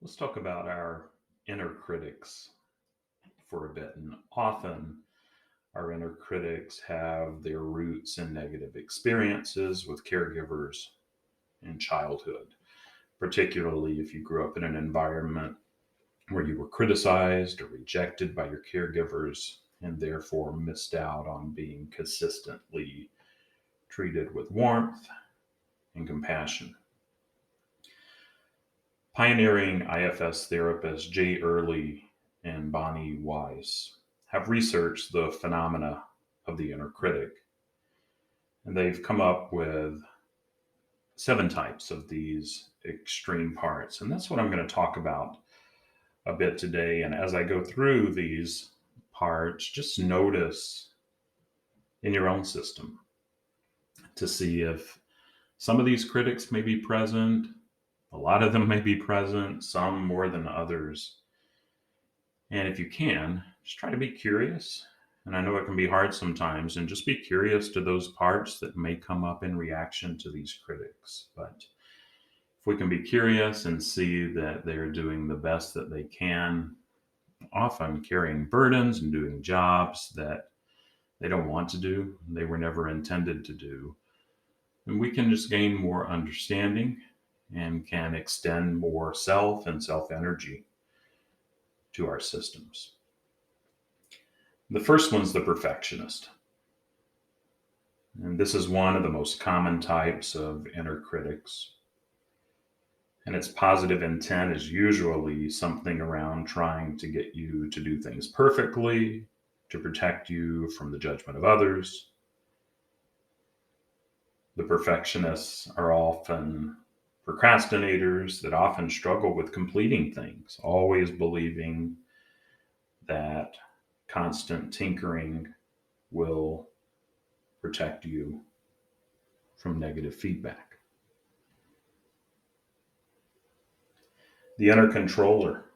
Let's talk about our inner critics for a bit. And often our inner critics have their roots in negative experiences with caregivers in childhood, particularly if you grew up in an environment where you were criticized or rejected by your caregivers and therefore missed out on being consistently treated with warmth and compassion. Pioneering IFS therapists Jay Early and Bonnie Weiss have researched the phenomena of the inner critic, and they've come up with 7 types of these extreme parts. And that's what I'm going to talk about a bit today. And as I go through these parts, just notice in your own system to see if some of these critics may be present, a lot of them may be present, some more than others. And if you can, just try to be curious. And I know it can be hard sometimes, and just be curious to those parts that may come up in reaction to these critics. But if we can be curious and see that they're doing the best that they can, often carrying burdens and doing jobs that they don't want to do, they were never intended to do, and we can just gain more understanding and can extend more self and self energy to our systems. The first one's the perfectionist. And this is one of the most common types of inner critics. And its positive intent is usually something around trying to get you to do things perfectly, to protect you from the judgment of others. The perfectionists are often procrastinators that often struggle with completing things, always believing that constant tinkering will protect you from negative feedback. The inner controller.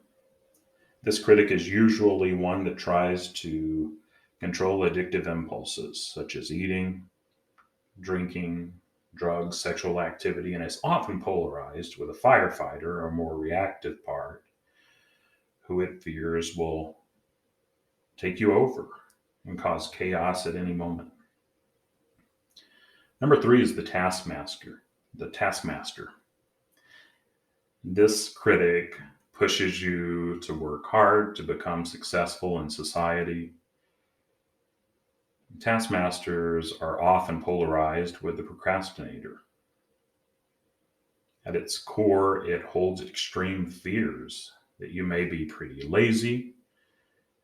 This critic is usually one that tries to control addictive impulses such as eating, drinking, drugs, sexual activity, and is often polarized with a firefighter or more reactive part who it fears will take you over and cause chaos at any moment. Number 3 is the taskmaster. The taskmaster. This critic pushes you to work hard to become successful in society. Taskmasters are often polarized with the procrastinator. At its core, it holds extreme fears that you may be pretty lazy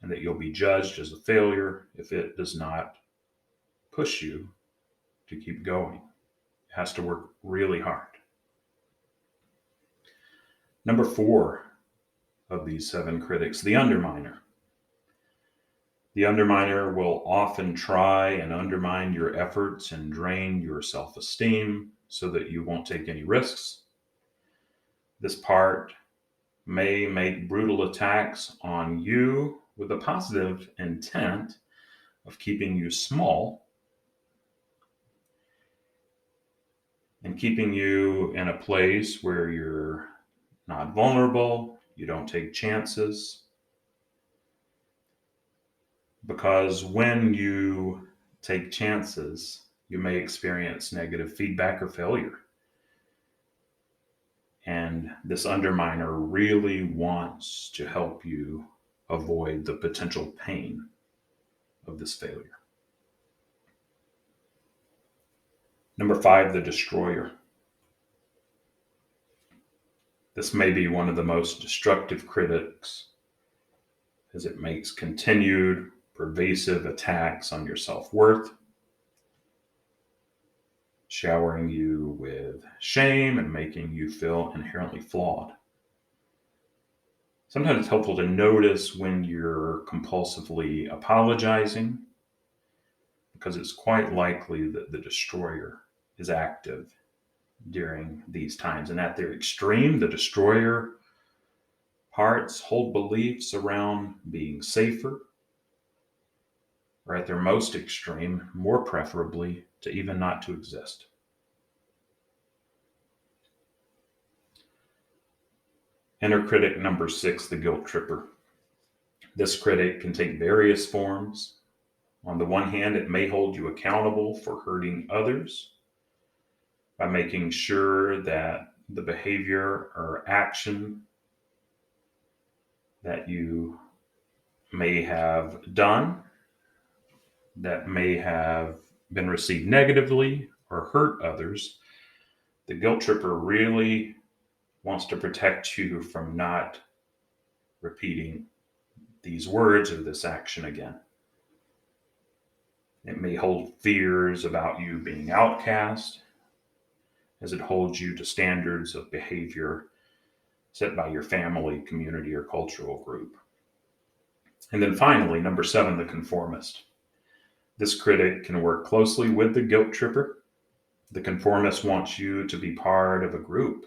and that you'll be judged as a failure if it does not push you to keep going. It has to work really hard. Number 4 of these 7 critics, the underminer. The underminer will often try and undermine your efforts and drain your self esteem so that you won't take any risks. This part may make brutal attacks on you with a positive intent of keeping you small and keeping you in a place where you're not vulnerable, you don't take chances. Because when you take chances, you may experience negative feedback or failure. And this underminer really wants to help you avoid the potential pain of this failure. Number 5, the destroyer. This may be one of the most destructive critics as it makes continued, pervasive attacks on your self-worth, showering you with shame and making you feel inherently flawed. Sometimes it's helpful to notice when you're compulsively apologizing, because it's quite likely that the destroyer is active during these times. And at their extreme, the destroyer parts hold beliefs around being safer, or at their most extreme, more preferably, to even not to exist. Inner critic number 6, the guilt tripper. This critic can take various forms. On the one hand, it may hold you accountable for hurting others by making sure that the behavior or action that you may have done that may have been received negatively or hurt others, the guilt tripper really wants to protect you from not repeating these words or this action again. It may hold fears about you being outcast, as it holds you to standards of behavior set by your family, community, or cultural group. And then finally, number 7, the conformist. This critic can work closely with the guilt tripper. The conformist wants you to be part of a group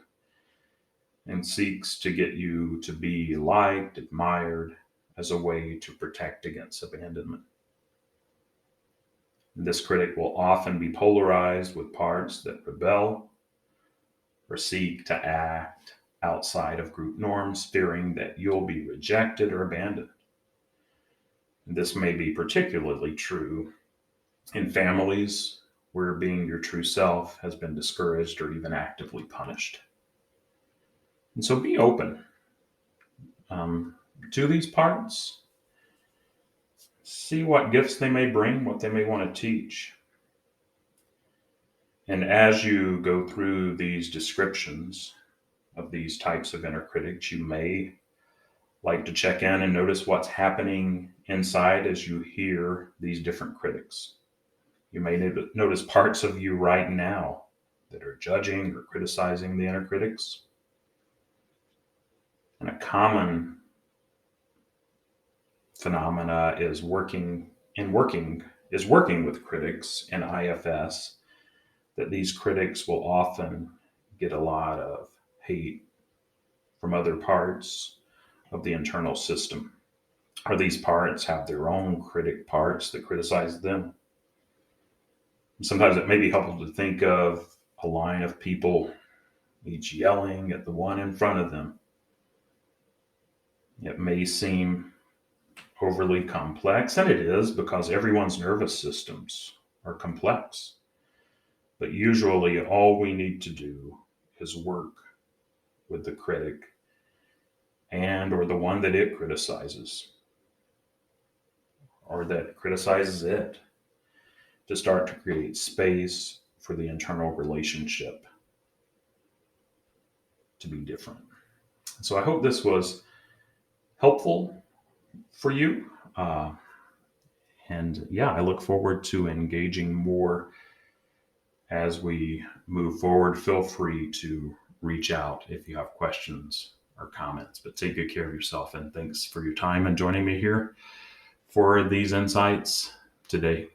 and seeks to get you to be liked, admired, as a way to protect against abandonment. This critic will often be polarized with parts that rebel or seek to act outside of group norms, fearing that you'll be rejected or abandoned. This may be particularly true in families where being your true self has been discouraged or even actively punished. And so be open to these parts. See what gifts they may bring, what they may want to teach. And as you go through these descriptions of these types of inner critics, you may like to check in and notice what's happening inside as you hear these different critics. You may notice parts of you right now that are judging or criticizing the inner critics. And a common phenomena is working with critics in IFS, that these critics will often get a lot of hate from other parts of the internal system, or these parts have their own critic parts that criticize them. Sometimes it may be helpful to think of a line of people each yelling at the one in front of them. It may seem overly complex, and it is, because everyone's nervous systems are complex. But usually all we need to do is work with the critic or the one that it criticizes, or that criticizes it, to start to create space for the internal relationship to be different. So I hope this was helpful for you. And yeah, I look forward to engaging more as we move forward. Feel free to reach out if you have questions or comments, but take good care of yourself, and thanks for your time and joining me here for these insights today.